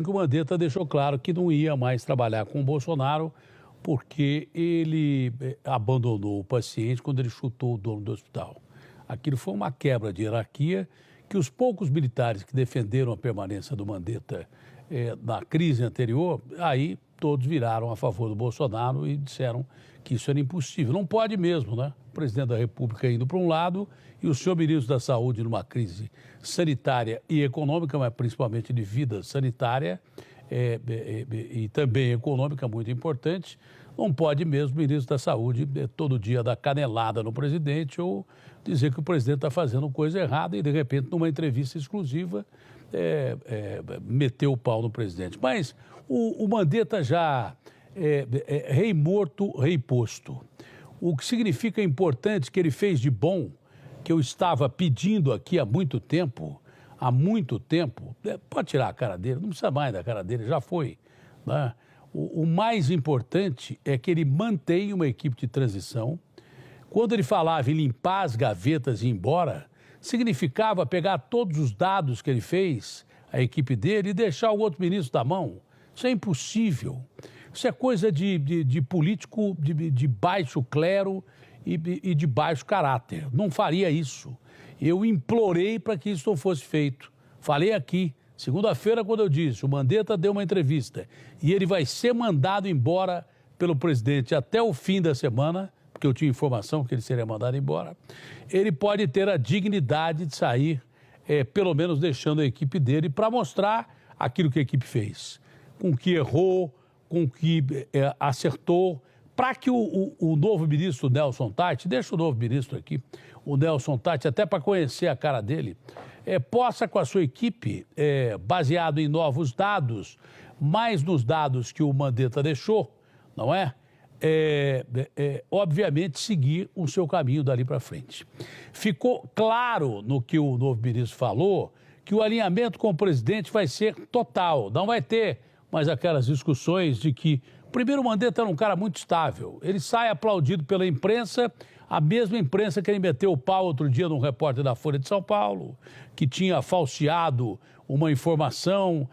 que o Mandetta deixou claro que não ia mais trabalhar com o Bolsonaro porque ele abandonou o paciente quando ele chutou o dono do hospital. Aquilo foi uma quebra de hierarquia que os poucos militares que defenderam a permanência do Mandetta na crise anterior, aí todos viraram a favor do Bolsonaro e disseram que isso era impossível. Não pode mesmo, né? O presidente da República indo para um lado e o senhor ministro da Saúde numa crise sanitária e econômica, mas principalmente de vida sanitária e também econômica muito importante. Não pode mesmo o ministro da Saúde todo dia dar canelada no presidente ou dizer que o presidente está fazendo coisa errada e, de repente, numa entrevista exclusiva, meteu o pau no presidente. Mas o Mandetta já rei morto, rei posto. O que significa importante que ele fez de bom, que eu estava pedindo aqui há muito tempo, pode tirar a cara dele, não precisa mais da cara dele, já foi, né? O mais importante é que ele mantém uma equipe de transição. Quando ele falava em limpar as gavetas e ir embora, significava pegar todos os dados que ele fez, a equipe dele, e deixar o outro ministro da mão. Isso é impossível. Isso é coisa de político de baixo clero e de baixo caráter. Não faria isso. Eu implorei para que isso não fosse feito. Falei aqui, segunda-feira, quando eu disse, o Mandetta deu uma entrevista e ele vai ser mandado embora pelo presidente até o fim da semana, porque eu tinha informação que ele seria mandado embora, ele pode ter a dignidade de sair, pelo menos deixando a equipe dele, para mostrar aquilo que a equipe fez, com o que errou, com o que acertou, para que o novo ministro Nelson Taixe, deixa o novo ministro aqui, o Nelson Taixe, até para conhecer a cara dele, possa com a sua equipe, baseado em novos dados, mais nos dados que o Mandetta deixou, não é? Obviamente, seguir o seu caminho dali para frente. Ficou claro no que o novo ministro falou que o alinhamento com o presidente vai ser total, não vai ter mais aquelas discussões de que, primeiro, o Mandetta era um cara muito estável, ele sai aplaudido pela imprensa, a mesma imprensa que ele meteu o pau outro dia num repórter da Folha de São Paulo, que tinha falseado uma informação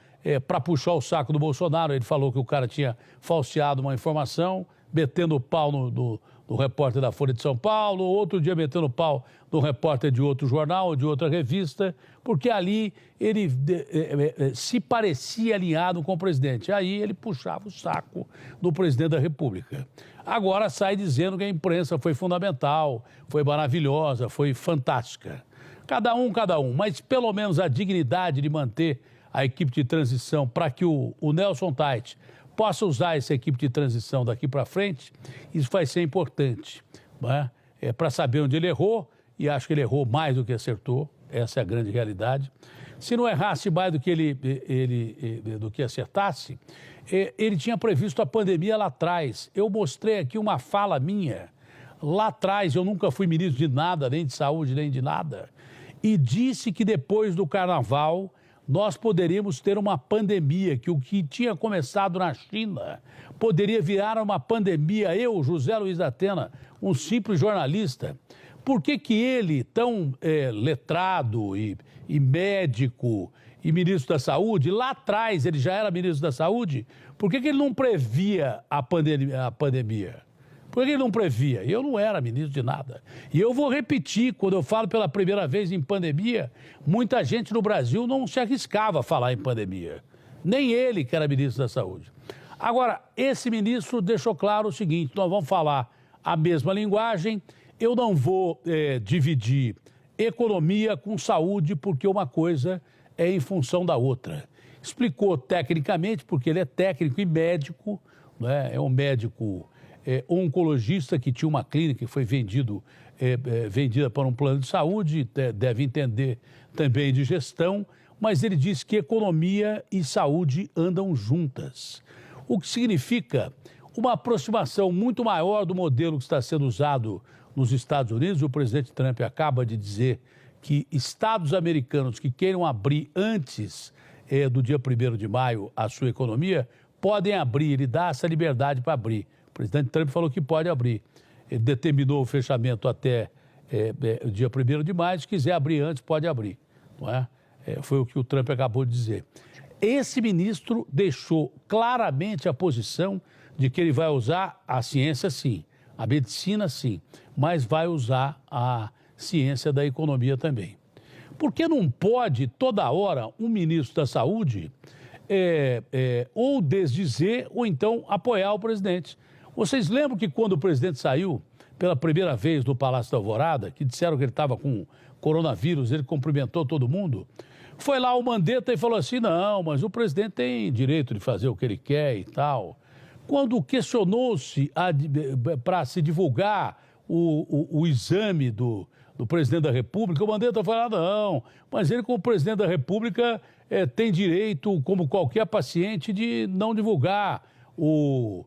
para puxar o saco do Bolsonaro. Ele falou que o cara tinha falseado uma informação, metendo o pau no repórter da Folha de São Paulo, outro dia metendo o pau no repórter de outro jornal, de outra revista, porque ali ele se parecia alinhado com o presidente. Aí ele puxava o saco do presidente da República. Agora sai dizendo que a imprensa foi fundamental, foi maravilhosa, foi fantástica. Cada um, mas pelo menos a dignidade de manter a equipe de transição para que o Nelson Taixe possa usar essa equipe de transição daqui para frente, isso vai ser importante, né? Para saber onde ele errou, e acho que ele errou mais do que acertou, essa é a grande realidade. Se não errasse mais do que acertasse, ele tinha previsto a pandemia lá atrás. Eu mostrei aqui uma fala minha, lá atrás, eu nunca fui ministro de nada, nem de saúde, nem de nada, e disse que depois do carnaval nós poderíamos ter uma pandemia, que o que tinha começado na China poderia virar uma pandemia. Eu, José Luiz da Atena, um simples jornalista, por que ele, tão letrado e médico e ministro da Saúde, lá atrás ele já era ministro da Saúde, por que ele não previa a pandemia? Por que ele não previa? Eu não era ministro de nada. E eu vou repetir, quando eu falo pela primeira vez em pandemia, muita gente no Brasil não se arriscava a falar em pandemia. Nem ele, que era ministro da Saúde. Agora, esse ministro deixou claro o seguinte, nós vamos falar a mesma linguagem, eu não vou dividir economia com saúde, porque uma coisa é em função da outra. Explicou tecnicamente, porque ele é técnico e médico, né? É um médico oncologista que tinha uma clínica que foi vendida para um plano de saúde, deve entender também de gestão, mas ele diz que economia e saúde andam juntas. O que significa uma aproximação muito maior do modelo que está sendo usado nos Estados Unidos. O presidente Trump acaba de dizer que estados americanos que queiram abrir antes do dia 1º de maio a sua economia, podem abrir, ele dá essa liberdade para abrir. O presidente Trump falou que pode abrir. Ele determinou o fechamento até o dia 1º de maio, se quiser abrir antes, pode abrir. Não é? Foi o que o Trump acabou de dizer. Esse ministro deixou claramente a posição de que ele vai usar a ciência, sim, a medicina, sim, mas vai usar a ciência da economia também. Porque não pode, toda hora, um ministro da Saúde ou desdizer ou então apoiar o presidente. Vocês lembram que quando o presidente saiu pela primeira vez do Palácio da Alvorada, que disseram que ele estava com coronavírus, ele cumprimentou todo mundo? Foi lá o Mandetta e falou assim, não, mas o presidente tem direito de fazer o que ele quer e tal. Quando questionou-se para se divulgar o exame do presidente da República, o Mandetta falou, não, mas ele como presidente da República tem direito, como qualquer paciente, de não divulgar o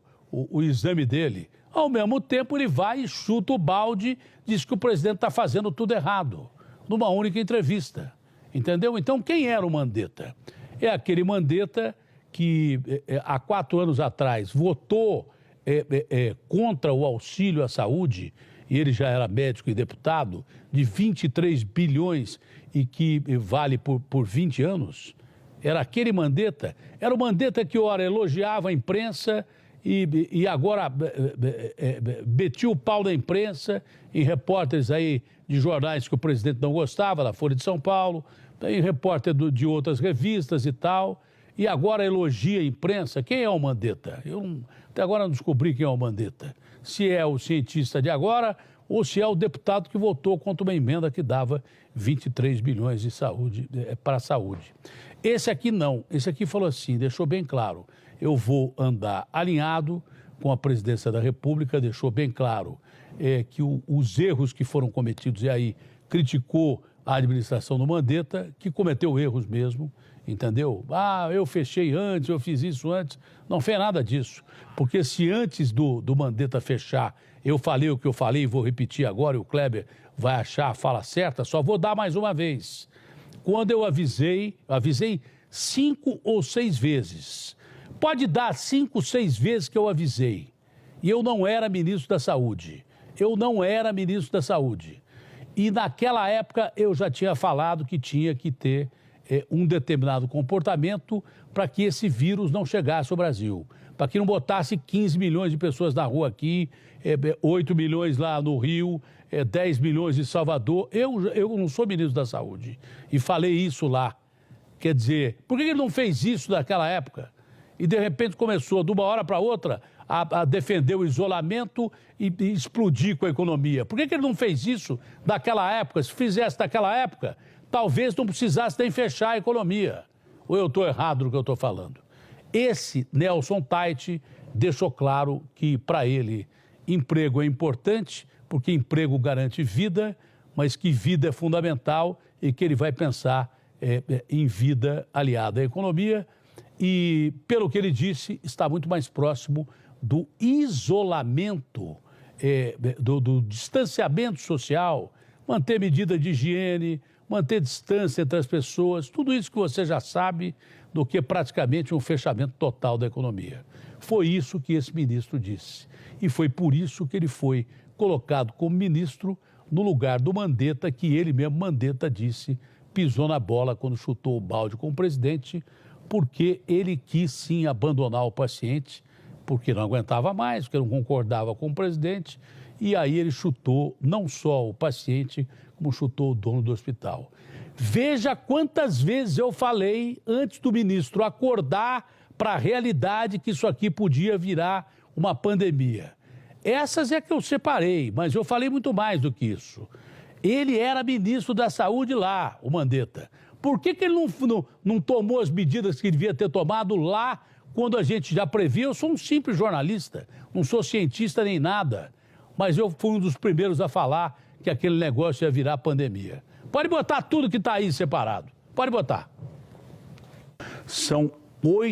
exame dele. Ao mesmo tempo, ele vai e chuta o balde, diz que o presidente está fazendo tudo errado, numa única entrevista. Entendeu? Então, quem era o Mandetta? É aquele Mandetta que, há 4 anos atrás, votou contra o auxílio à saúde, e ele já era médico e deputado, de 23 bilhões e que vale por 20 anos. Era aquele Mandetta. Era o Mandetta que, ora, elogiava a imprensa e agora metia o pau na imprensa, em repórteres aí de jornais que o presidente não gostava, da Folha de São Paulo, em repórter de outras revistas e tal, e agora elogia a imprensa. Quem é o Mandetta? Até agora não descobri quem é o Mandetta. Se é o cientista de agora ou se é o deputado que votou contra uma emenda que dava 23 bilhões de saúde, para a saúde. Esse aqui não. Esse aqui falou assim, deixou bem claro, eu vou andar alinhado com a presidência da República, deixou bem claro que os erros que foram cometidos, e aí criticou a administração do Mandetta, que cometeu erros mesmo, entendeu? Ah, eu fechei antes, eu fiz isso antes. Não fez nada disso, porque se antes do Mandetta fechar, eu falei o que eu falei e vou repetir agora, e o Kleber vai achar a fala certa, só vou dar mais uma vez. Quando eu avisei 5 ou 6 vezes. Pode dar 5, 6 vezes que eu avisei. E eu não era ministro da Saúde. Eu não era ministro da Saúde. E naquela época eu já tinha falado que tinha que ter um determinado comportamento para que esse vírus não chegasse ao Brasil. Para que não botasse 15 milhões de pessoas na rua aqui, 8 milhões lá no Rio, 10 milhões em Salvador. Eu não sou ministro da Saúde. E falei isso lá. Quer dizer, por que ele não fez isso naquela época? E de repente começou, de uma hora para outra, a defender o isolamento e explodir com a economia. Por que ele não fez isso naquela época? Se fizesse naquela época, talvez não precisasse nem fechar a economia. Ou eu estou errado no que eu estou falando? Esse Nelson Teich deixou claro que, para ele, emprego é importante, porque emprego garante vida, mas que vida é fundamental e que ele vai pensar em vida aliada à economia. E, pelo que ele disse, está muito mais próximo do isolamento, do distanciamento social, manter medida de higiene, manter distância entre as pessoas, tudo isso que você já sabe, do que praticamente um fechamento total da economia. Foi isso que esse ministro disse. E foi por isso que ele foi colocado como ministro no lugar do Mandetta, que ele mesmo, Mandetta, disse, pisou na bola quando chutou o balde com o presidente, porque ele quis sim abandonar o paciente, porque não aguentava mais, porque não concordava com o presidente, e aí ele chutou não só o paciente, como chutou o dono do hospital. Veja quantas vezes eu falei antes do ministro acordar para a realidade que isso aqui podia virar uma pandemia. Essas é que eu separei, mas eu falei muito mais do que isso. Ele era ministro da Saúde lá, o Mandetta. Por que ele não tomou as medidas que devia ter tomado lá, quando a gente já previa? Eu sou um simples jornalista, não sou cientista nem nada, mas eu fui um dos primeiros a falar que aquele negócio ia virar pandemia. Pode botar tudo que está aí separado, pode botar. São 8